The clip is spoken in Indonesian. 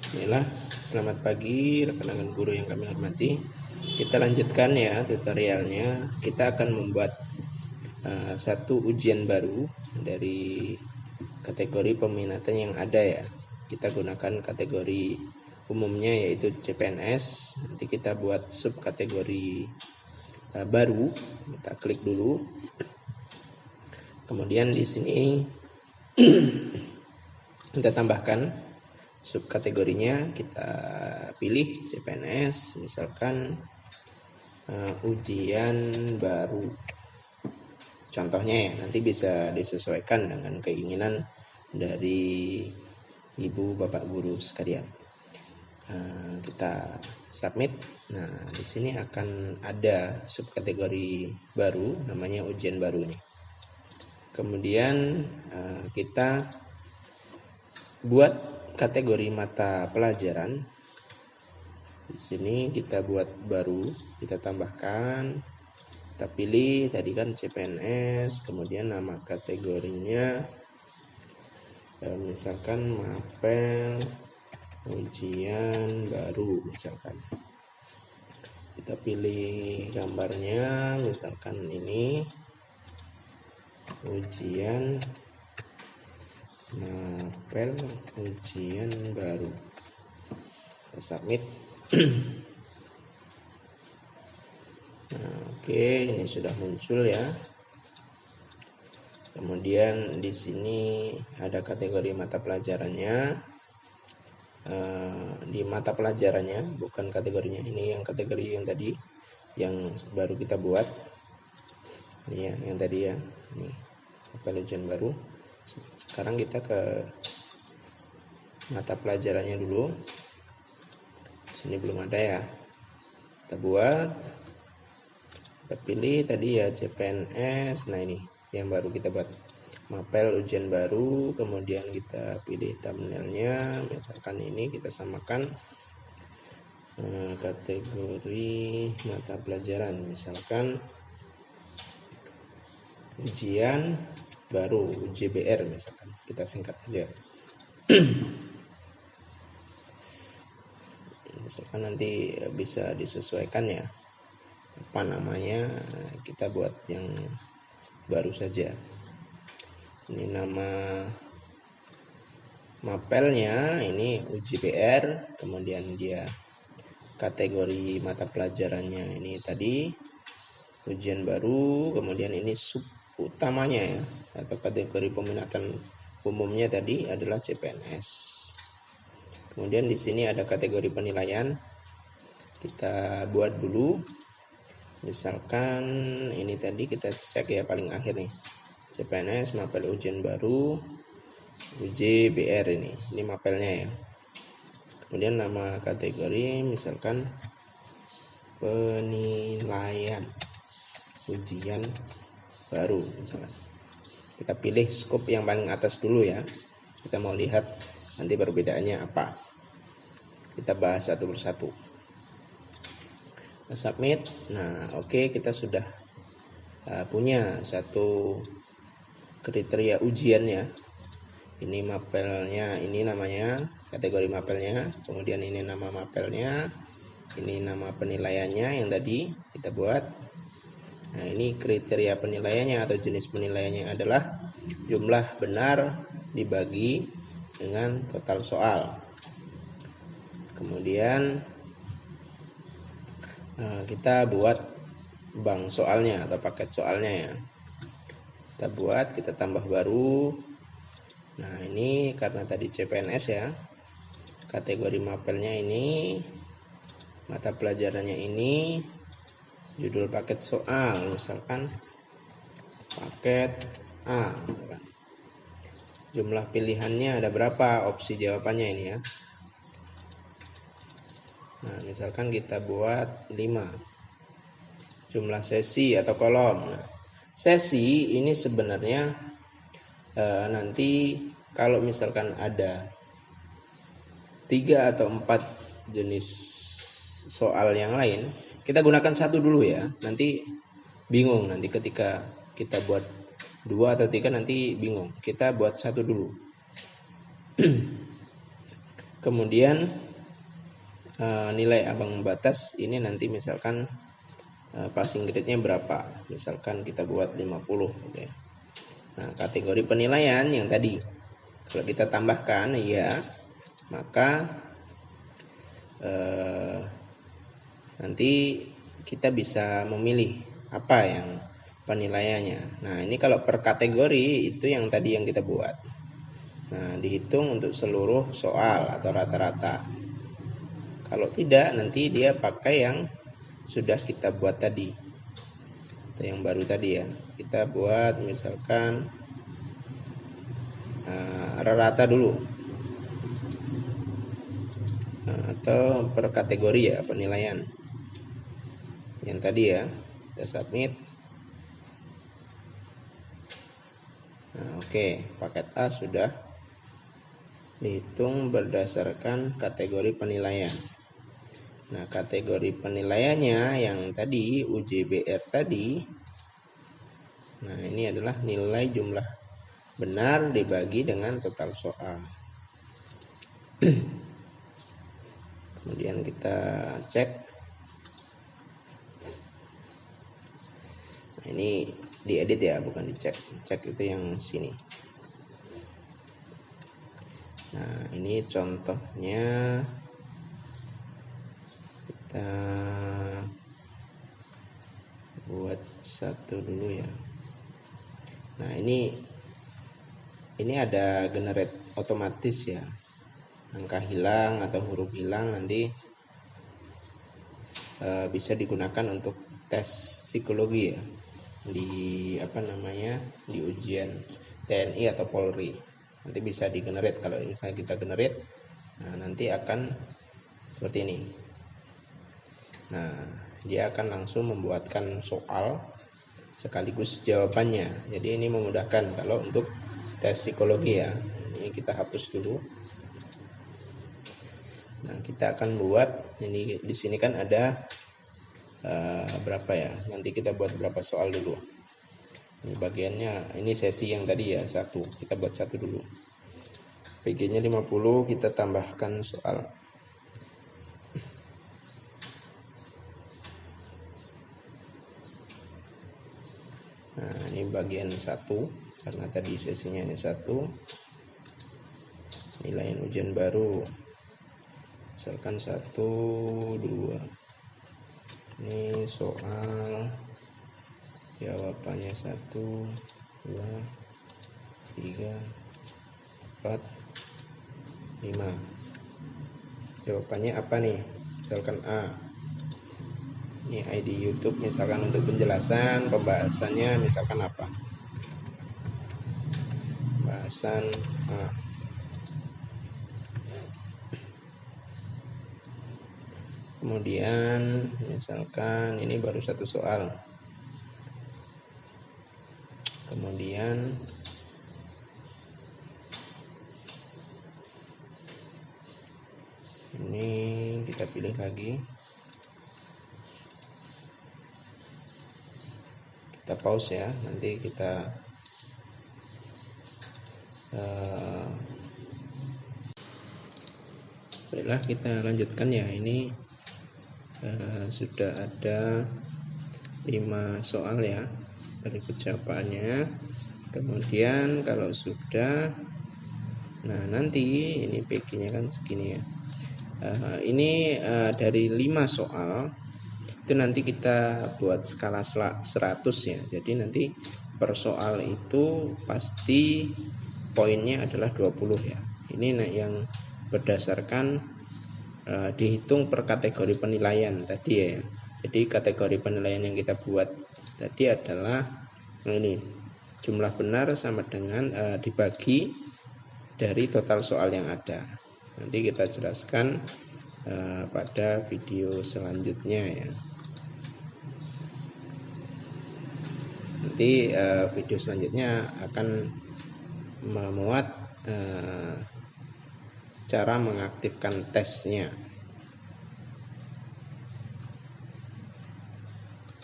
Bismillah, selamat pagi rekan-rekan guru yang kami hormati. Kita lanjutkan ya tutorialnya. Kita akan membuat satu ujian baru dari kategori peminatan yang ada ya. Kita gunakan kategori umumnya yaitu CPNS. Nanti kita buat subkategori baru. Kita klik dulu. Kemudian di sini kita tambahkan subkategorinya, kita pilih CPNS, misalkan ujian baru. Contohnya ya, nanti bisa disesuaikan dengan keinginan dari ibu bapak guru sekalian. Kita submit. Nah, di sini akan ada subkategori baru, namanya ujian baru nih. Kemudian kita buat kategori mata pelajaran. Di sini kita buat baru, kita tambahkan, kita pilih tadi kan CPNS, kemudian nama kategorinya misalkan mapel ujian baru misalkan. Kita pilih gambarnya, misalkan ini ujian mapel ujian baru. Kita submit. Nah, oke, ini sudah muncul ya. Kemudian di sini ada kategori mata pelajarannya. Di mata pelajarannya, bukan kategorinya. Ini yang kategori yang tadi, yang baru kita buat. Ini ya, yang tadi ya. Ini mapel ujian baru. Sekarang kita ke mata pelajarannya dulu. Di sini belum ada ya. Kita buat, kita pilih tadi ya CPNS. Nah, ini yang baru kita buat, mapel ujian baru. Kemudian kita pilih thumbnailnya, misalkan ini kita samakan kategori mata pelajaran, misalkan ujian baru, UJBR misalkan, kita singkat saja. Misalkan nanti bisa disesuaikan ya apa namanya, kita buat yang baru saja. Ini nama mapelnya ini UJBR, kemudian dia kategori mata pelajarannya ini tadi ujian baru, kemudian ini sub utamanya ya, atau kategori peminatan umumnya tadi adalah CPNS. Kemudian di sini ada kategori penilaian. Kita buat dulu. Misalkan ini tadi kita cek ya paling akhir nih. CPNS mapel ujian baru UJBR ini mapelnya ya. Kemudian nama kategori misalkan penilaian ujian baru misalkan. Kita pilih skop yang paling atas dulu ya. Kita mau lihat nanti perbedaannya apa. Kita bahas satu persatu. Kita submit. Nah, oke, kita sudah punya satu kriteria ujiannya. Ini mapelnya, ini namanya kategori mapelnya. Kemudian ini nama mapelnya. Ini nama penilaiannya yang tadi kita buat. Nah, ini kriteria penilaiannya atau jenis penilaiannya adalah jumlah benar dibagi dengan total soal. Kemudian kita buat bank soalnya atau paket soalnya ya. Kita buat, kita tambah baru. Nah, ini karena tadi CPNS ya. Kategori mapelnya ini, mata pelajarannya ini, judul paket soal misalkan paket A misalkan. Jumlah pilihannya ada berapa, opsi jawabannya ini ya. Nah, misalkan kita buat 5. Jumlah sesi atau kolom. Nah, sesi ini sebenarnya nanti kalau misalkan ada 3 atau 4 jenis soal yang lain, kita gunakan satu dulu ya. Nanti bingung nanti ketika kita buat 2 atau 3 nanti bingung. Kita buat satu dulu. Kemudian nilai ambang batas ini nanti misalkan passing grade-nya berapa, misalkan kita buat 50 gitu ya. Nah, kategori penilaian yang tadi kalau kita tambahkan ya, maka nanti kita bisa memilih apa yang penilaiannya. Nah, ini kalau per kategori itu yang tadi yang kita buat. Nah, dihitung untuk seluruh soal atau rata-rata. Kalau tidak, nanti dia pakai yang sudah kita buat tadi, atau yang baru tadi ya. Kita buat misalkan rata dulu, atau per kategori ya penilaian. Yang tadi ya, kita submit. Nah, oke, paket A sudah dihitung berdasarkan kategori penilaian. Nah, kategori penilaiannya yang tadi UJBR tadi, nah ini adalah nilai jumlah benar dibagi dengan total soal. Kemudian kita cek. Nah, ini diedit ya, bukan dicek. Cek itu yang sini. Nah, ini contohnya. Kita buat satu dulu ya. Nah, ini ada generate otomatis ya. Angka hilang atau huruf hilang nanti bisa digunakan untuk tes psikologi ya, di di ujian TNI atau Polri. Nanti bisa di generate. Kalau misalnya kita generate, nah nanti akan seperti ini. Nah, dia akan langsung membuatkan soal sekaligus jawabannya. Jadi ini memudahkan kalau untuk tes psikologi ya. Ini kita hapus dulu. Nah, kita akan buat ini di sini kan ada berapa ya? Nanti kita buat berapa soal dulu. Ini bagiannya, ini sesi yang tadi ya, 1. Kita buat 1 dulu. PG-nya 50, kita tambahkan soal. Nah, ini bagian 1 karena tadi sesinya hanya 1. Nilai ujian baru misalkan 1, 2. Ini soal jawabannya 1, 2, 3, 4, 5. Jawabannya apa nih? Misalkan A. Ini ID YouTube misalkan untuk penjelasan, pembahasannya misalkan apa? Pembahasan A. Kemudian misalkan ini baru 1 soal. Kemudian ini kita pilih lagi. Kita pause ya, nanti kita baiklah, kita lanjutkan ya. Ini sudah ada 5 soal ya, berikut jawabannya. Kemudian kalau sudah, nah nanti ini PG-nya kan segini ya. Ini dari 5 soal itu nanti kita buat skala 100 ya. Jadi nanti per soal itu pasti poinnya adalah 20 ya. Ini yang berdasarkan dihitung per kategori penilaian tadi ya. Jadi kategori penilaian yang kita buat tadi adalah ini jumlah benar sama dengan dibagi dari total soal yang ada. Nanti kita jelaskan pada video selanjutnya ya. Nanti video selanjutnya akan memuat cara mengaktifkan tesnya.